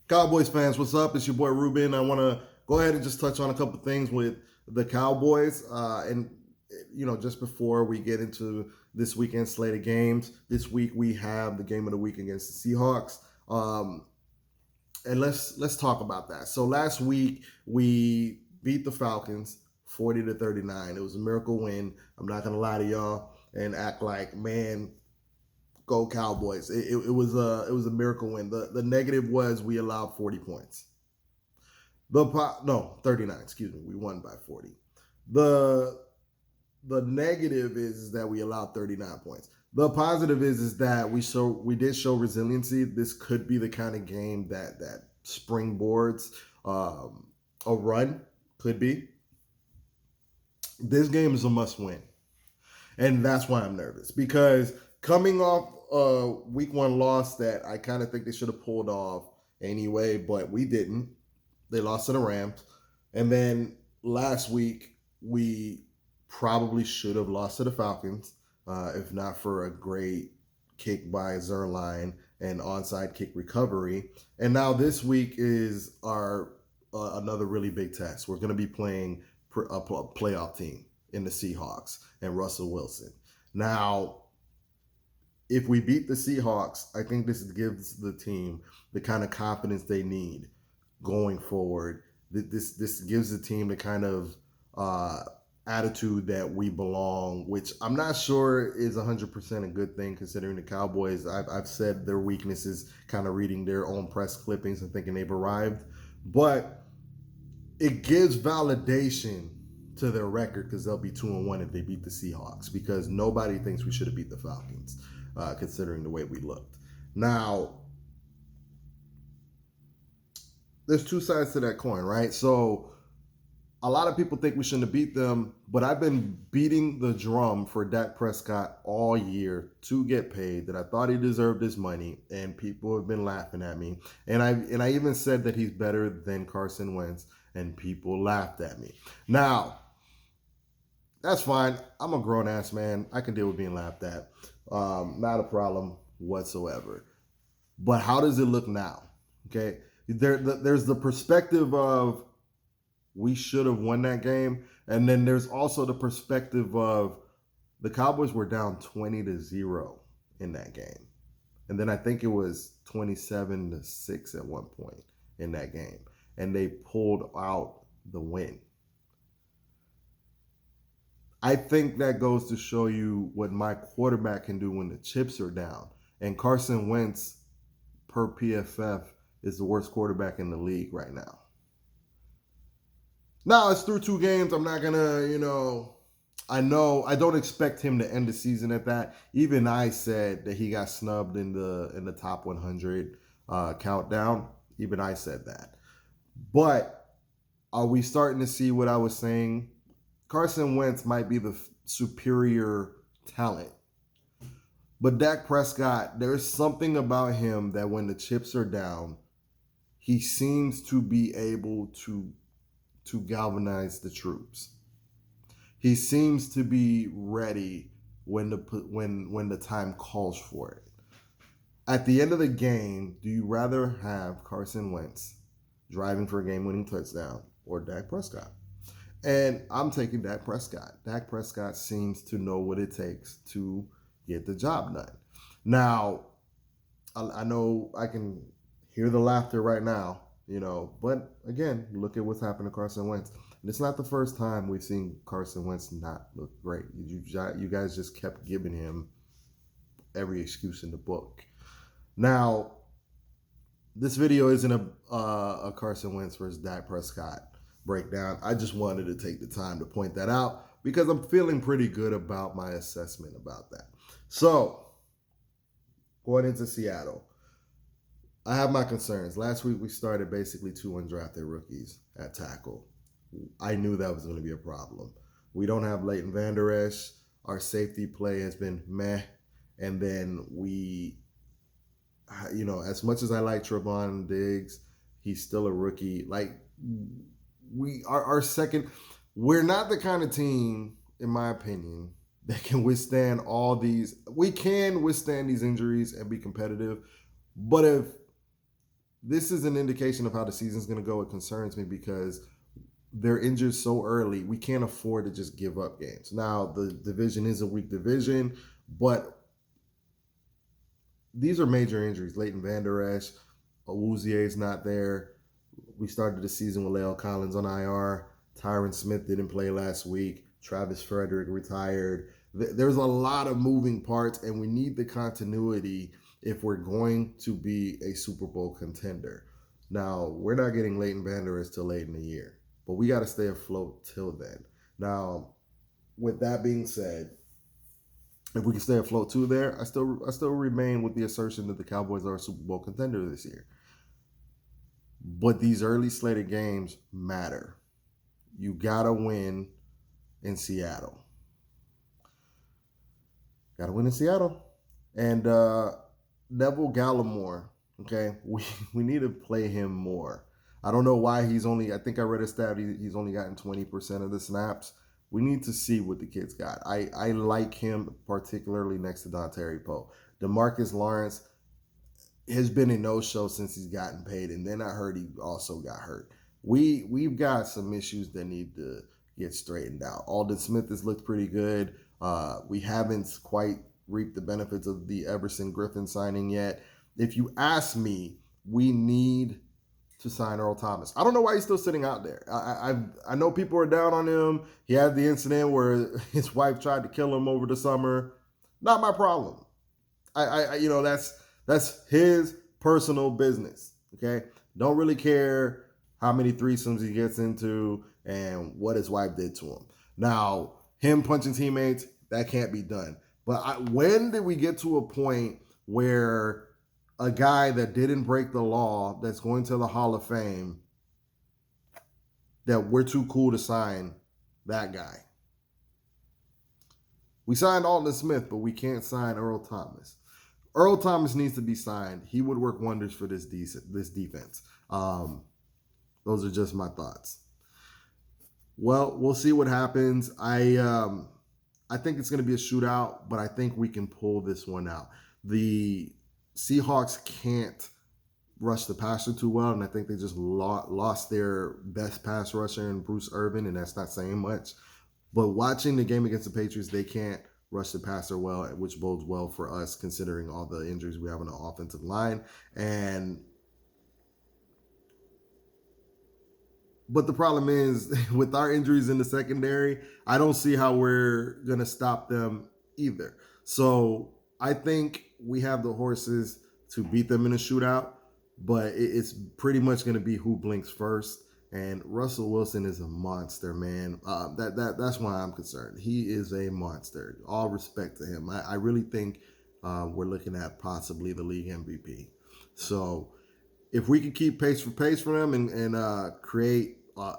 Cowboys fans, what's up? It's your boy Ruben. I want to go ahead and just touch on a couple things with the Cowboys. Just before we get into this weekend's slate of games, this week we have the game of the week against the Seahawks. And let's talk about that. So last week we beat the Falcons 40-39. It was a miracle win. I'm not gonna lie to y'all and act like, man, go Cowboys. It was a miracle win. The negative was we allowed 40 points. 39. Excuse me. We won by 40. The negative is that we allowed 39 points. The positive is that we did show resiliency. This could be the kind of game that springboards a run. Could be. This game is a must win. And that's why I'm nervous, because coming off a week one loss that I kind of think they should have pulled off anyway, but we didn't. They lost to the Rams. And then last week, we probably should have lost to the Falcons, if not for a great kick by Zerline and onside kick recovery. And now this week is our another really big test. We're going to be playing a playoff team in the Seahawks and Russell Wilson. Now, if we beat the Seahawks, I think this gives the team the kind of confidence they need going forward. This gives the team the kind of attitude that we belong, which I'm not sure is 100% a good thing considering the Cowboys. I've said their weakness is kind of reading their own press clippings and thinking they've arrived. But it gives validation to their record because they'll be 2-1 if they beat the Seahawks, because nobody thinks we should have beat the Falcons, considering the way we looked. Now, there's two sides to that coin, right? So a lot of people think we shouldn't have beat them, but I've been beating the drum for Dak Prescott all year to get paid, that I thought he deserved his money, and people have been laughing at me. And I even said that he's better than Carson Wentz, and people laughed at me. Now, that's fine. I'm a grown-ass man. I can deal with being laughed at. Not a problem whatsoever. But how does it look now? Okay, there's the perspective of we should have won that game, and then there's also the perspective of the Cowboys were down 20-0 in that game, and then I think it was 27-6 at one point in that game, and they pulled out the win. I think that goes to show you what my quarterback can do when the chips are down. And Carson Wentz, per PFF, is the worst quarterback in the league right now. Now, it's through 2 games. I'm not going to, I don't expect him to end the season at that. Even I said that he got snubbed in the top 100 countdown. Even I said that. But are we starting to see what I was saying? Carson Wentz might be the superior talent. But Dak Prescott, there's something about him that when the chips are down, he seems to be able to galvanize the troops. He seems to be ready when the time calls for it. At the end of the game, do you rather have Carson Wentz driving for a game-winning touchdown or Dak Prescott? And I'm taking Dak Prescott. Dak Prescott seems to know what it takes to get the job done. Now, I know I can hear the laughter right now, but again, look at what's happened to Carson Wentz. And it's not the first time we've seen Carson Wentz not look great. You guys just kept giving him every excuse in the book. Now, this video isn't a Carson Wentz versus Dak Prescott breakdown. I just wanted to take the time to point that out because I'm feeling pretty good about my assessment about that. So, going into Seattle, I have my concerns. Last week we started basically 2 undrafted rookies at tackle. I knew that was going to be a problem. We don't have Leighton Vander Esch. Our safety play has been meh. And then as much as I like Trevon Diggs, he's still a rookie. We're not the kind of team, in my opinion, that can withstand all these. We can withstand these injuries and be competitive, but if this is an indication of how the season's going to go. It concerns me because they're injured so early. We can't afford to just give up games. Now, the division is a weak division, but these are major injuries. Leighton Vander Esch, Awuzie is not there. We started the season with La'el Collins on IR. Tyron Smith didn't play last week. Travis Frederick retired. There's a lot of moving parts, and we need the continuity if we're going to be a Super Bowl contender. Now, we're not getting Leighton Vander Esch till late in the year, but we got to stay afloat till then. Now, with that being said, if we can stay afloat too there, I still remain with the assertion that the Cowboys are a Super Bowl contender this year. But these early slated games matter. You gotta win in Seattle. Gotta win in Seattle. And Neville Gallimore, okay, we need to play him more. I don't know why he's only, I think I read a stat, he's only gotten 20% of the snaps. We need to see what the kid's got. I like him particularly next to Dontari Poe. DeMarcus Lawrence has been a no-show since he's gotten paid, and then I heard he also got hurt. We've got some issues that need to get straightened out. Aldon Smith has looked pretty good. We haven't quite reaped the benefits of the Everson Griffin signing yet. If you ask me, we need to sign Earl Thomas. I don't know why he's still sitting out there. I know people are down on him. He had the incident where his wife tried to kill him over the summer. Not my problem. That's his personal business. Okay, don't really care how many threesomes he gets into and what his wife did to him. Now, him punching teammates, that can't be done. But when did we get to a point where a guy that didn't break the law, that's going to the Hall of Fame, that we're too cool to sign that guy? We signed Aldon Smith, but we can't sign Earl Thomas. Earl Thomas needs to be signed. He would work wonders for this defense. Those are just my thoughts. Well, we'll see what happens. I think it's going to be a shootout, but I think we can pull this one out. The Seahawks can't rush the passer too well, and I think they just lost their best pass rusher in Bruce Irvin, and that's not saying much. But watching the game against the Patriots, they can't rush the passer well, which bodes well for us considering all the injuries we have on the offensive line. But the problem is, with our injuries in the secondary, I don't see how we're going to stop them either. So I think we have the horses to beat them in a shootout, but it's pretty much going to be who blinks first. And Russell Wilson is a monster, man. That's why I'm concerned. He is a monster. All respect to him. I really think we're looking at possibly the league MVP. So if we could keep pace for them and create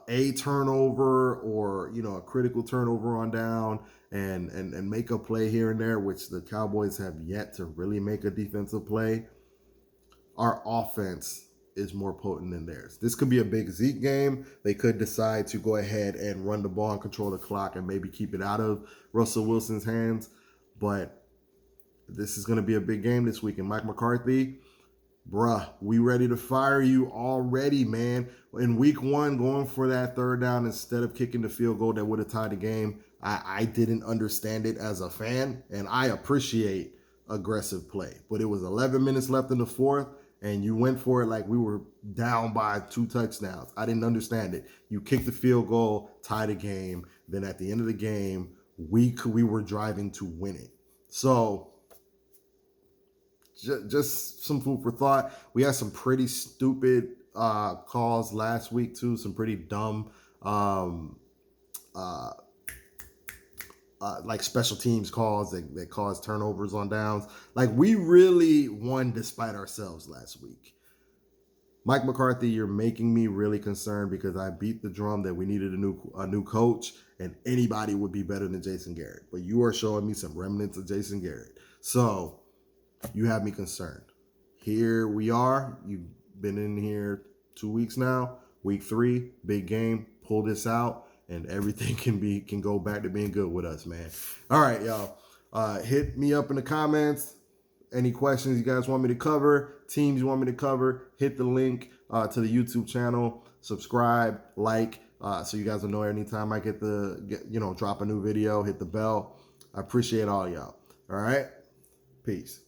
a turnover or a critical turnover on down and make a play here and there, which the Cowboys have yet to really make a defensive play, our offense is more potent than theirs. This could be a big Zeke game. They could decide to go ahead and run the ball and control the clock and maybe keep it out of Russell Wilson's hands. But this is going to be a big game this week. And Mike McCarthy, bruh, we ready to fire you already, man. In week one, going for that third down instead of kicking the field goal that would have tied the game, I didn't understand it as a fan, and I appreciate aggressive play. But it was 11 minutes left in the fourth, and you went for it like we were down by 2 touchdowns. I didn't understand it. You kicked the field goal, tie the game. Then at the end of the game, we were driving to win it. So just some food for thought. We had some pretty stupid calls last week too. Some pretty dumb like special teams calls that caused turnovers on downs. Like, we really won despite ourselves last week. Mike McCarthy, you're making me really concerned because I beat the drum that we needed a new coach, and anybody would be better than Jason Garrett. But you are showing me some remnants of Jason Garrett. So you have me concerned. Here we are. You've been in here 2 weeks now. Week 3, big game. Pull this out, and everything can go back to being good with us, man. All right, y'all. Hit me up in the comments. Any questions you guys want me to cover, teams you want me to cover, hit the link to the YouTube channel, subscribe, like, so you guys will know anytime I drop a new video, hit the bell. I appreciate all y'all. All right? Peace.